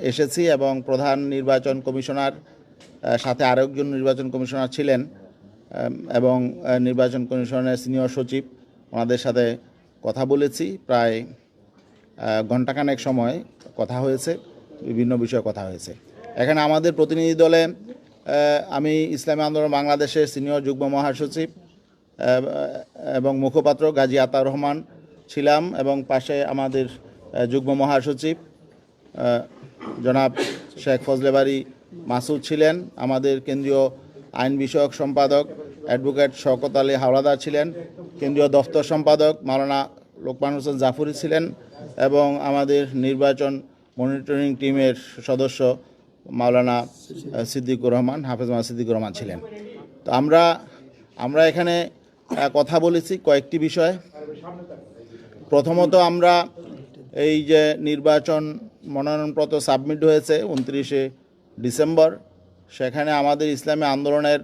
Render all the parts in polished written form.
এসেছি এবং প্রধান নির্বাচন কমিশনার সাথে আরেকজন নির্বাচন কমিশনার ছিলেন এবং নির্বাচন কমিশনের সিনিয়র সচিব ওনাদের সাথে কথা বলেছি। প্রায় ঘণ্টাখানেক সময় কথা হয়েছে, বিভিন্ন বিষয়ে কথা হয়েছে। এখানে আমাদের প্রতিনিধি দলে আমি ইসলামী আন্দোলন বাংলাদেশের সিনিয়র যুগ্ম মহাসচিব এবং মুখপাত্র গাজী আতাউর রহমান ছিলাম এবং পাশে আমাদের যুগ্ম মহাসচিব জনাব শেখ ফজলে বারী মাসুদ ছিলেন। আমাদের কেন্দ্রীয় আইন বিষয়ক সম্পাদক অ্যাডভোকেট শওকত আলী হাওলাদার ছিলেন। কেন্দ্রীয় দফতর সম্পাদক মাওলানা লোকমান হোসেন জাফরি ছিলেন এবং আমাদের নির্বাচন মনিটরিং টিমের সদস্য মাওলানা সিদ্দিকুর রহমান, হাফেজ মাওলানা সিদ্দিকুর রহমান ছিলেন। তো আমরা এখানে কথা বলেছি কয়েকটি বিষয়। প্রথমত আমরা এই যে নির্বাচন মনোনয়নপত্র সাবমিট হয়েছে 29শে ডিসেম্বর, সেখানে আমাদের ইসলামী আন্দোলনের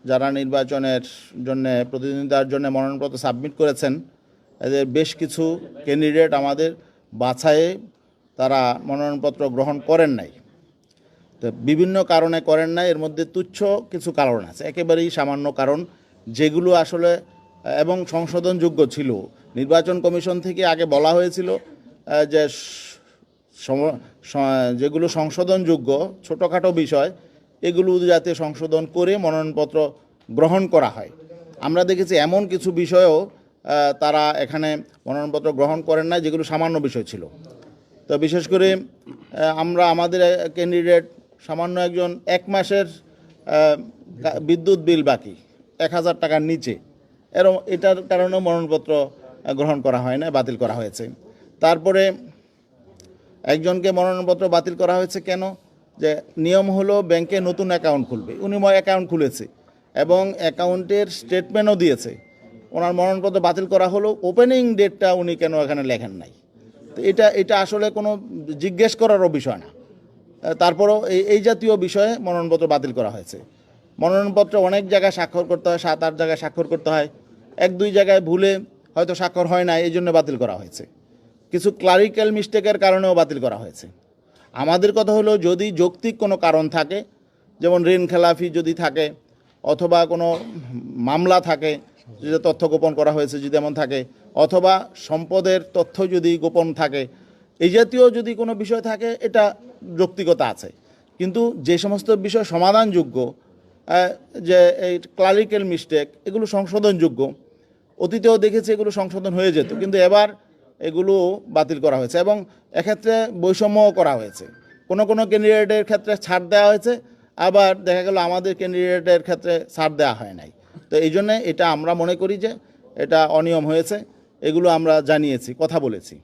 যারা নির্বাচনের জন্য প্রতিদ্বন্দ্বিতার জন্য মনোনয়নপত্র সাবমিট করেছেন এদের বেশ কিছু ক্যান্ডিডেট আমাদের বাছাইয়ে তারা মনোনয়নপত্র গ্রহণ করেন নাই। তো বিভিন্ন কারণে করেন নাই, এর মধ্যে তুচ্ছ কিছু কারণ আছে, একেবারেই সামান্য কারণ যেগুলো আসলে এবং সংশোধনযোগ্য ছিল। নির্বাচন কমিশন থেকে আগে বলা হয়েছিল যে যেগুলো সংশোধনযোগ্য ছোটোখাটো বিষয় এগুলো যাতে সংশোধন করে মনোনয়নপত্র গ্রহণ করা হয়। আমরা দেখেছি এমন কিছু বিষয়ও তারা এখানে মনোনয়নপত্র গ্রহণ করেন না যেগুলো সামান্য বিষয় ছিল। তো বিশেষ করে আমরা আমাদের ক্যান্ডিডেট সামান্য একজন 1 মাসের বিদ্যুৎ বিল বাকি 1000 টাকার নিচে, এটার কারণেও মনোনয়নপত্র গ্রহণ করা হয় না, বাতিল করা হয়েছে। তারপরে একজনকে মনোনয়নপত্র বাতিল করা হয়েছে কেন? যে নিয়ম হলো ব্যাংকে নতুন অ্যাকাউন্ট খুলবে, উনি অ্যাকাউন্ট খুলেছে এবং অ্যাকাউন্টের স্টেটমেন্টও দিয়েছে, ওনার মনোনয়নপত্র বাতিল করা হলো, ওপেনিং ডেটটা উনি কেন এখানে লেখেন নাই। তো এটা আসলে কোনো জিজ্ঞেস করারও বিষয় না। তারপরও এই জাতীয় বিষয়ে মনোনয়নপত্র বাতিল করা হয়েছে। মনোনয়নপত্র অনেক জায়গায় স্বাক্ষর করতে হয়, 7-8 জায়গায় স্বাক্ষর করতে হয়, 1-2 জায়গায় ভুলে হয়তো স্বাক্ষর হয় না, এই জন্য বাতিল করা হয়েছে। কিছু ক্লারিক্যাল মিস্টেকের কারণেও বাতিল করা হয়েছে। আমাদের কথা হলো যদি যৌক্তিক কোনো কারণ থাকে, যেমন ঋণ খেলাফি যদি থাকে অথবা কোনো মামলা থাকে যে তথ্য গোপন করা হয়েছে যদি এমন থাকে, অথবা সম্পদের তথ্য যদি গোপন থাকে, এই জাতীয় যদি কোনো বিষয় থাকে এটা যৌক্তিকতা আছে। কিন্তু যে সমস্ত বিষয় সমাধানযোগ্য, যে এই ক্লারিক্যাল মিস্টেক, এগুলো সংশোধনযোগ্য। অতীতেও দেখেছি এগুলো সংশোধন হয়ে যেত, কিন্তু এবার এগুলো বাতিল করা হয়েছে এবং এক্ষেত্রে বৈষম্যও করা হয়েছে। কোনো ক্যান্ডিডেটের ক্ষেত্রে ছাড় দেওয়া হয়েছে, আবার দেখা গেল আমাদের ক্যান্ডিডেটের ক্ষেত্রে ছাড় দেওয়া হয় নাই। তো এই জন্যে এটা আমরা মনে করি যে এটা অনিয়ম হয়েছে, এগুলো আমরা জানিয়েছি, কথা বলেছি।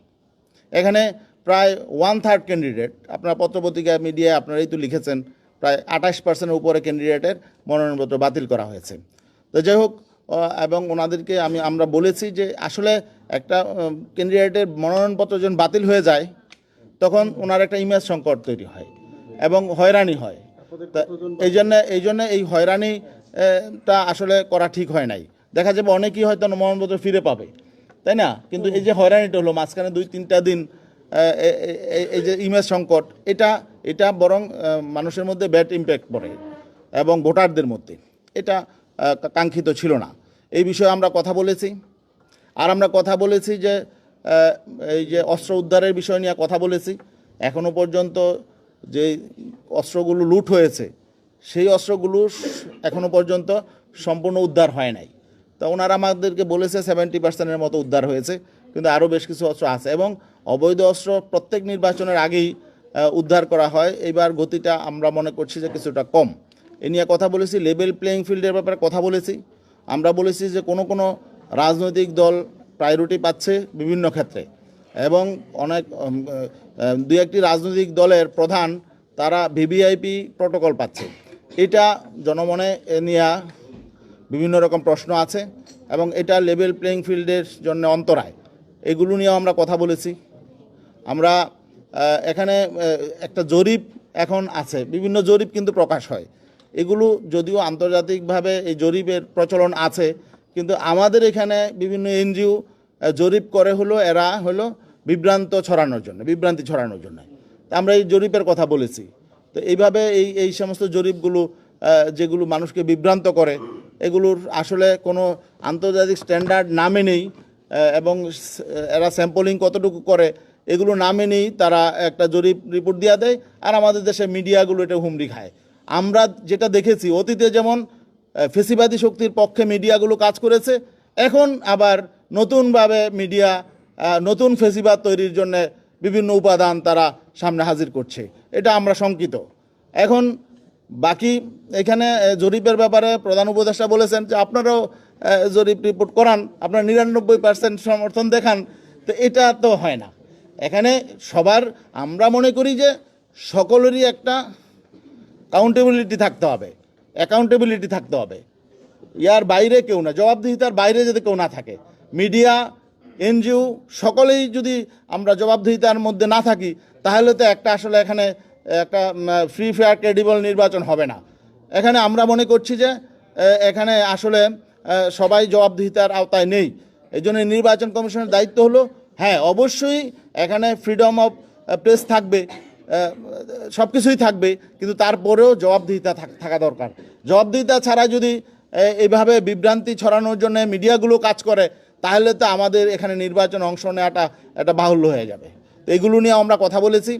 এখানে প্রায় 1/3 ক্যান্ডিডেট, আপনার পত্রপত্রিকা মিডিয়ায় আপনারাই তো লিখেছেন, প্রায় 28% উপরে ক্যান্ডিডেটের মনোনয়নপত্র বাতিল করা হয়েছে। তো যাই হোক, এবং ওনাদেরকে আমরা বলেছি যে আসলে একটা ক্যান্ডিডেটের মনোনয়নপত্র যখন বাতিল হয়ে যায় তখন ওনার একটা ইমেজ সংকট তৈরি হয় এবং হয়রানি হয়। এই জন্য এই হয়রানিটা আসলে করা ঠিক হয় নাই। দেখা যাবে অনেকেই হয়তো মনোনয়নপত্র ফিরে পাবে, তাই না? কিন্তু এই যে হয়রানিটা হলো মাঝখানে 2-3টা দিন, এই যে ইমেজ সংকট, এটা বরং মানুষের মধ্যে ব্যাড ইম্প্যাক্ট পড়ে এবং ভোটারদের মধ্যে, এটা কাঙ্ক্ষিত ছিল না। এই বিষয়ে আমরা কথা বলেছি। আর আমরা কথা বলেছি যে এই যে অস্ত্র উদ্ধারের বিষয় নিয়ে কথা বলেছি। এখনও পর্যন্ত যে অস্ত্রগুলো লুট হয়েছে সেই অস্ত্রগুলো এখনও পর্যন্ত সম্পূর্ণ উদ্ধার হয় নাই। তো ওনারা আমাদেরকে বলেছে 70%-এর মতো উদ্ধার হয়েছে, কিন্তু আরও বেশ কিছু অস্ত্র আছে এবং অবৈধ অস্ত্র প্রত্যেক নির্বাচনের আগেই উদ্ধার করা হয়। এবার গতিটা আমরা মনে করছি যে কিছুটা কম। এ নিয়ে কথা বলেছি। লেভেল প্লেয়িং ফিল্ডের ব্যাপারে কথা বলেছি। আমরা বলেছি যে কোনো রাজনৈতিক দল প্রায়োরিটি পাচ্ছে বিভিন্ন ক্ষেত্রে এবং অনেক 2-1টি রাজনৈতিক দলের প্রধান তারা ভিভিআইপি প্রোটোকল পাচ্ছে। এটা জনমনে নিয়ে বিভিন্ন রকম প্রশ্ন আছে এবং এটা লেভেল প্লেয়িং ফিল্ডের জন্য অন্তরায়। এগুলো নিয়েও আমরা কথা বলেছি। আমরা এখানে একটা জরিপ এখন আছে, বিভিন্ন জরিপ কিন্তু প্রকাশ হয়। এগুলো যদিও আন্তর্জাতিকভাবে এই জরিপের প্রচলন আছে, কিন্তু আমাদের এখানে বিভিন্ন এনজিও জরিপ করে এরা বিভ্রান্তি ছড়ানোর জন্য। আমরা এই জরিপের কথা বলেছি। তো এইভাবে এই সমস্ত জরিপগুলো যেগুলো মানুষকে বিভ্রান্ত করে, এগুলোর আসলে কোনো আন্তর্জাতিক স্ট্যান্ডার্ড না মেনেই এবং এরা স্যাম্পলিং কতটুকু করে এগুলো না মেনেই তারা একটা জরিপ রিপোর্ট দিয়ে দেয়, আর আমাদের দেশে মিডিয়াগুলো এটা হুমড়ি খায়। আমরা যেটা দেখেছি অতীতে যেমন ফেসিবাদী শক্তির পক্ষে মিডিয়াগুলো কাজ করেছে, এখন আবার নতুনভাবে মিডিয়া নতুন ফেসিবাদ তৈরির জন্য বিভিন্ন উপাদান তারা সামনে হাজির করছে। এটা আমরা শঙ্কিত। এখন বাকি এখানে জরিপের ব্যাপারে প্রধান উপদেষ্টা বলেছেন যে আপনারাও জরিপ রিপোর্ট করান, আপনারা 99% সমর্থন দেখান। তো এটা তো হয় না। এখানে সবার, আমরা মনে করি যে সকলেরই একটা অ্যাকাউন্টেবিলিটি থাকতে হবে। ইয়ার বাইরে কেউ না, জবাবদিহিতার বাইরে যদি কেউ না থাকে, মিডিয়া, এনজিও সকলেই যদি আমরা জবাবদিহিতার মধ্যে না থাকি, তাহলে তো একটা আসলে এখানে একটা ফ্রি ফেয়ার ক্রেডিবল নির্বাচন হবে না। এখানে আমরা মনে করছি যে এখানে আসলে সবাই জবাবদিহিতার আওতায় নেই। এই জন্য নির্বাচন কমিশনের দায়িত্ব হলো, হ্যাঁ অবশ্যই এখানে ফ্রিডম অফ প্রেস থাকবে, সব কিছুই থাকবে, কিন্তু তারপরেও জবাবদিহিতা থাকা দরকার। জবাবদিহিতা ছাড়া যদি এইভাবে বিভ্রান্তি ছড়ানোর জন্য মিডিয়াগুলো কাজ করে, তাহলে তো আমাদের এখানে নির্বাচন অংশ নেওয়াটা একটা বাহুল্য হয়ে যাবে। তো এইগুলো নিয়ে আমরা কথা বলেছি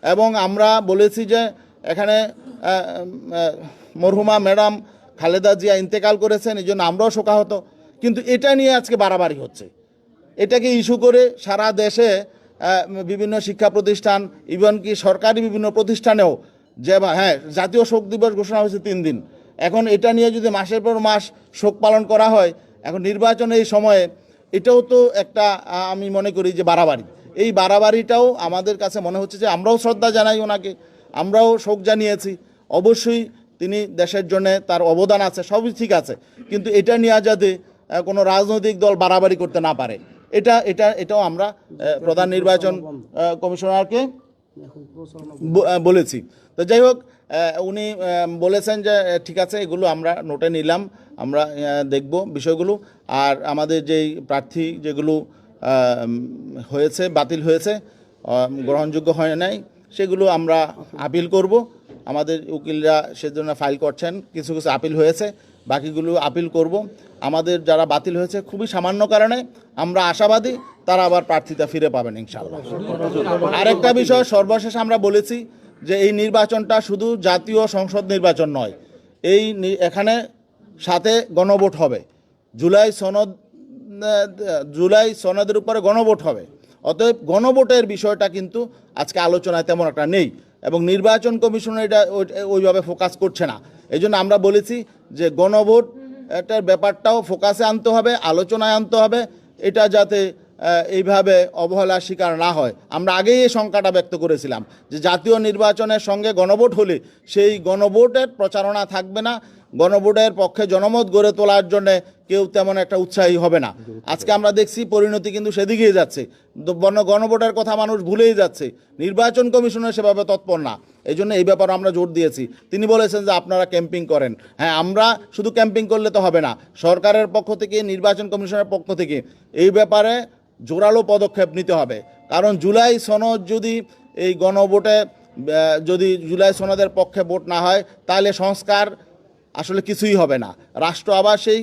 এবং আমরা বলেছি যে এখানে মরহুমা ম্যাডাম খালেদা জিয়া ইন্তেকাল করেছেন, এই জন্য আমরাও শোকাহত। কিন্তু এটা নিয়ে আজকে বাড়াবাড়ি হচ্ছে। এটাকে ইস্যু করে সারা দেশে বিভিন্ন শিক্ষা প্রতিষ্ঠান, ইভেন কি সরকারি বিভিন্ন প্রতিষ্ঠানেও যে হ্যাঁ জাতীয় শোক দিবস ঘোষণা হয়েছে 3 দিন, এখন এটা নিয়ে যদি মাসের পর মাস শোক পালন করা হয়, এখন নির্বাচনের এই সময়ে, এটাও তো একটা আমি মনে করি যে বাড়াবাড়ি। এই বাড়াবাড়িটাও আমাদের কাছে মনে হচ্ছে যে আমরাও শ্রদ্ধা জানাই ওনাকে, আমরাও শোক জানিয়েছি। অবশ্যই তিনি দেশের জন্য তার অবদান আছে, সবই ঠিক আছে, কিন্তু এটা নিয়ে যাতে কোনো রাজনৈতিক দল বাড়াবাড়ি করতে না পারে, এটাও আমরা প্রধান নির্বাচন কমিশনারকে বলেছি। তো যাই হোক, উনি বলেছেন যে ঠিক আছে, এগুলো আমরা নোটে নিলাম, আমরা দেখব বিষয়গুলো। আর আমাদের যেই প্রার্থী যেগুলো হয়েছে, বাতিল হয়েছে, গ্রহণযোগ্য হয় নাই, সেগুলো আমরা আপিল করব। আমাদের উকিলরা সেজন্য ফাইল করছেন, কিছু কিছু আপিল হয়েছে, বাকিগুলো আপিল করব। আমাদের যারা বাতিল হয়েছে খুবই সামান্য কারণে, আমরা আশাবাদী তারা আবার প্রার্থিতা ফিরে পাবেন ইনশাআল্লাহ। আরেকটা বিষয় সর্বশেষ আমরা বলেছি যে এই নির্বাচনটা শুধু জাতীয় সংসদ নির্বাচন নয়, এখানে সাথে গণভোট হবে। জুলাই সনদের উপরে গণভোট হবে। অতএব গণভোটের বিষয়টা কিন্তু আজকে আলোচনায় তেমন একটা নেই এবং নির্বাচন কমিশন এটা ওইভাবে ফোকাস করছে না। এই জন্য আমরা বলেছি যে গণভোট এটার ব্যাপারটাও ফোকাসে আনতে হবে, আলোচনায় আনতে হবে, এটা যাতে এইভাবে অবহেলার শিকার না হয়। আমরা আগেই এই শঙ্কাটা ব্যক্ত করেছিলাম যে জাতীয় নির্বাচনের সঙ্গে গণভোট হলে সেই গণভোটের প্রচারণা থাকবে না, গণভোটের পক্ষে জনমত গড়ে তোলার জন্য কেউ তেমন একটা উৎসাহী হবে না। আজকে আমরা দেখছি পরিণতি কিন্তু সেদিকেই যাচ্ছে, গণভোটের কথা মানুষ ভুলেই যাচ্ছে, নির্বাচন কমিশনের সেভাবে তৎপর না। এই জন্য এই ব্যাপারে আমরা জোর দিয়েছি। তিনি বলেছেন যে আপনারা ক্যাম্পিং করেন, হ্যাঁ আমরা শুধু ক্যাম্পিং করলে তো হবে না, সরকারের পক্ষ থেকে, নির্বাচন কমিশনের পক্ষ থেকে এই ব্যাপারে জোরালো পদক্ষেপ নিতে হবে। কারণ জুলাই সনদ যদি এই গণভোটে যদি জুলাই সনদের পক্ষে ভোট না হয়, তাহলে সংস্কার আসলে কিছুই হবে না, রাষ্ট্র আবার সেই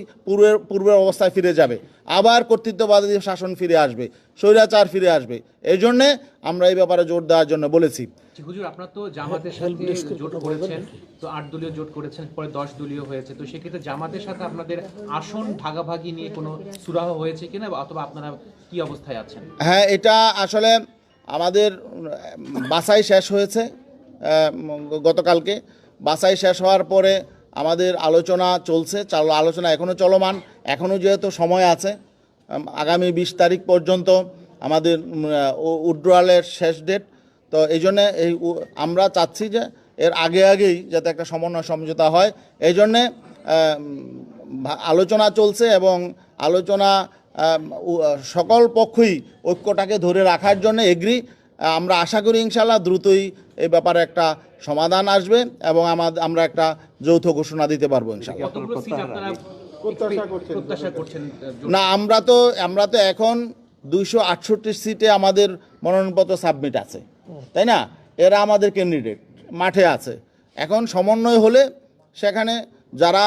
পূর্বের অবস্থায় ফিরে যাবে, আবার কর্তৃত্ববাদী শাসন ফিরে আসবে, স্বৈরাচার ফিরে আসবে। এই জন্যে আমরা এই ব্যাপারে জোর দেওয়ার জন্য বলেছি। হুজুর, আপনারা তো জামাতের সাথে জোট করেছেন, তো 8 দলীয় জোট করেছেন, পরে 10 দলীয় হয়েছে, তো সেক্ষেত্রে জামাতের সাথে আপনাদের আসন ভাগাভাগি নিয়ে কোনো সুরাহ হয়েছে কিনা, অথবা আপনারা কি অবস্থায় আছেন? হ্যাঁ, এটা আসলে আমাদের বাছাই শেষ হয়েছে গতকালকে। বাছাই শেষ হওয়ার পরে আমাদের আলোচনা চলছে, আলোচনা এখনও চলমান, এখনও যেহেতু সময় আছে, আগামী 20 তারিখ পর্যন্ত আমাদের উইথড্রয়ালের শেষ ডেট। তো এই জন্যে আমরা চাচ্ছি যে এর আগেই যাতে একটা সমন্বয় সমঝোতা হয়, এই জন্যে আলোচনা চলছে এবং আলোচনা সকল পক্ষই ঐক্যটাকে ধরে রাখার জন্য এগ্রি। আমরা আশা করি ইনশাআল্লাহ দ্রুতই এই ব্যাপারে একটা সমাধান আসবে এবং আমরা একটা যৌথ ঘোষণা দিতে পারবো ইনশাআল্লাহ। না, আমরা তো এখন 268 সিটে আমাদের মনোনয়নপত্র সাবমিট আছে, তাই না? এরা আমাদের ক্যান্ডিডেট মাঠে আছে। এখন সমন্বয় হলে সেখানে যারা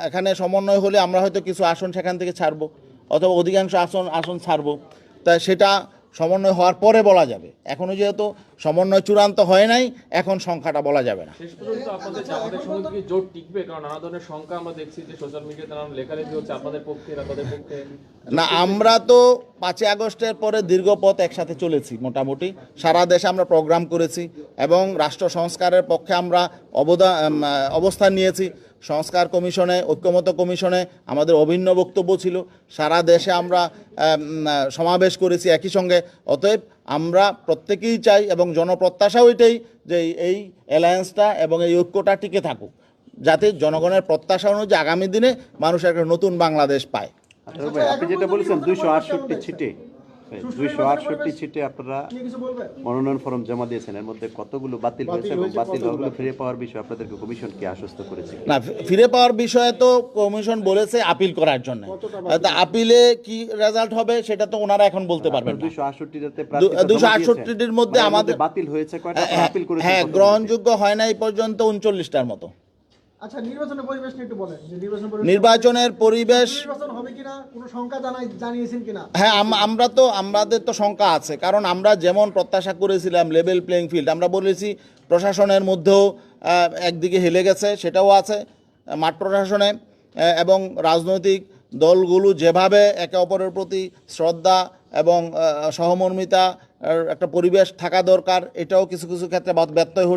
এখানে সমন্বয় হলে আমরা হয়তো কিছু আসন সেখান থেকে ছাড়বো, অথবা অধিকাংশ আসন ছাড়বো। তা সেটা সমন্বয় হওয়ার পরে বলা যাবে। এখনও যেহেতু সমন্বয় চূড়ান্ত হয় নাই, এখন সংখ্যাটা বলা যাবে না। শেষ পর্যন্ত আপনাদের জামাতের সঙ্গে কি জোট টিকবে? কারণ নানা ধরনের সংখ্যা আমরা দেখছি যে সোশ্যাল মিডিয়াতে নানা লেখালেখি হচ্ছে আপনাদের পক্ষে না তাদের পক্ষে। না, আমরা তো 5ই আগস্টের পরে দীর্ঘ পথ একসাথে চলেছি, মোটামুটি সারা দেশে আমরা প্রোগ্রাম করেছি এবং রাষ্ট্র সংস্কারের পক্ষে আমরা অবস্থান নিয়েছি। সংস্কার কমিশনে, ঐক্যমত্য কমিশনে আমাদের অভিন্ন বক্তব্য ছিল। সারা দেশে আমরা সমাবেশ করেছি একই সঙ্গে। অতএব আমরা প্রত্যেকেই চাই এবং জনপ্রত্যাশাও এটাই যে এই অ্যালায়েন্সটা এবং এই ঐক্যটা টিকে থাকুক, যাতে জনগণের প্রত্যাশা অনুযায়ী আগামী দিনে মানুষ একটা নতুন বাংলাদেশ পায়। আপনি যেটা বলেছেন 268 ছিটে 268 ছিটে আপনারা মনোনয়ন ফরম জমা দিয়েছেন, এর মধ্যে কতগুলো বাতিল হয়েছে এবং বাতিল হওয়াগুলো ফিরে পাওয়ার বিষয়ে আপনাদেরকে কমিশন কি আশ্বস্ত করেছে? না, ফিরে পাওয়ার বিষয়ে তো কমিশন বলেছে আপিল করার জন্য। তা আপিলে কি রেজাল্ট হবে সেটা তো ওনারা এখন বলতে পারবেন না। 268টির মধ্যে আমাদের বাতিল হয়েছে কয়টা, আপিল করেছে? হ্যাঁ, গ্রহণযোগ্য হয় না এই পর্যন্ত 39টার মতো। আচ্ছা, নির্বাচনের পরিবেশ নিয়ে একটু বলেন যে নির্বাচনের পরিবেশ নির্বাচন হবে কিনা, কোনো সংখ্যা জানিয়েছেন কিনা? হ্যাঁ, আমাদের তো শঙ্কা আছে, কারণ আমরা যেমন প্রত্যাশা করেছিলাম লেভেল প্লেইং ফিল্ড, আমরা বলেছি প্রশাসনের মধ্যেও একদিকে হেলে গেছে, সেটাও আছে মাঠ প্রশাসনে, এবং রাজনৈতিক দলগুলো যেভাবে একে অপরের প্রতি শ্রদ্ধা এবং সহমর্মিতা একটা পরিবেশ থাকা দরকার, এটাও কিছু কিছু ক্ষেত্রে ব্যত্যয়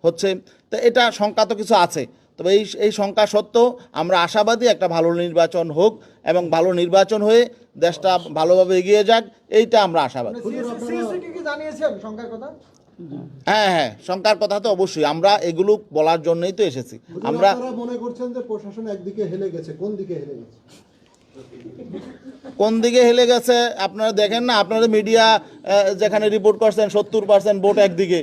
হচ্ছে। তো এটা শঙ্কা তো কিছু আছে, তবে এই শঙ্কা সত্ত্বেও আমরা আশাবাদী একটা ভালো নির্বাচন হোক এবং ভালো নির্বাচন হয়ে দেশটা ভালোভাবে এগিয়ে যাক, এইটা আমরা আশাবাদী। কি জানিয়েছেন সংখ্যার কথা? হ্যাঁ, শঙ্কার কথা তো অবশ্যই, আমরা এগুলো বলার জন্যই তো এসেছি। আমরা মনে করছেন যে প্রশাসন একদিকে হেলে গেছে, কোন দিকে হেলে গেছে? কোন দিকে হেলে গেছে আপনারা দেখেন না, আপনারা মিডিয়া যেখানে রিপোর্ট করছেন 70% ভোট একদিকে,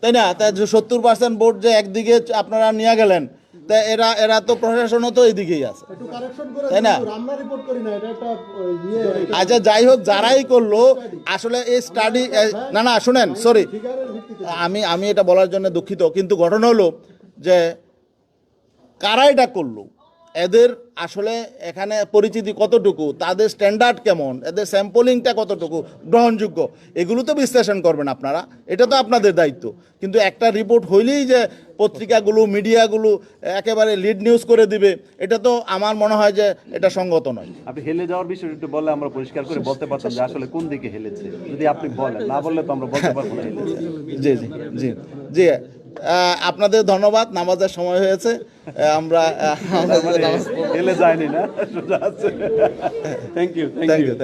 তাই না? তাই 70% ভোট যে একদিকে আপনারা নিয়ে গেলেন, তা এরা তো প্রশাসনও তো এইদিকেই আছে, একটু কারেকশন করে তাই না? আমরা রিপোর্ট করি না, এটা একটা আচ্ছা, যাই হোক, যারাই করলো আসলে এই স্টাডি, না শুনেন, সরি, ফিগারের ভিত্তিতে আমি এটা বলার জন্য দুঃখিত, কিন্তু ঘটনা হলো যে কারা এটা করলো, এদের আসলে এখানে পরিচিতি কতটুকু, তাদের স্ট্যান্ডার্ড কেমন, এদের স্যাম্পলিংটা কতটুকু গ্রহণযোগ্য, এগুলো তো বিশ্লেষণ করবেন আপনারা, এটা তো আপনাদের দায়িত্ব। কিন্তু একটা রিপোর্ট হইলেই যে পত্রিকাগুলো, মিডিয়াগুলো একেবারে লিড নিউজ করে দিবে, এটা তো আমার মনে হয় যে এটা সঙ্গত নয়। আপনি হেলে যাওয়ার বিষয়টা একটু বললে আমরা পরিষ্কার করে বলতে পারতাম যে আসলে কোন দিকে হেলেছে, যদি আপনি বলেন, না বললে তো আমরা বলতে পারবো না হেলেছে। জি জি জি জি আপনাদের ধন্যবাদ, নামাজের সময় হয়েছে, আমরা হেলে যায়নি না, সোজা আছে। Thank you. Thank you.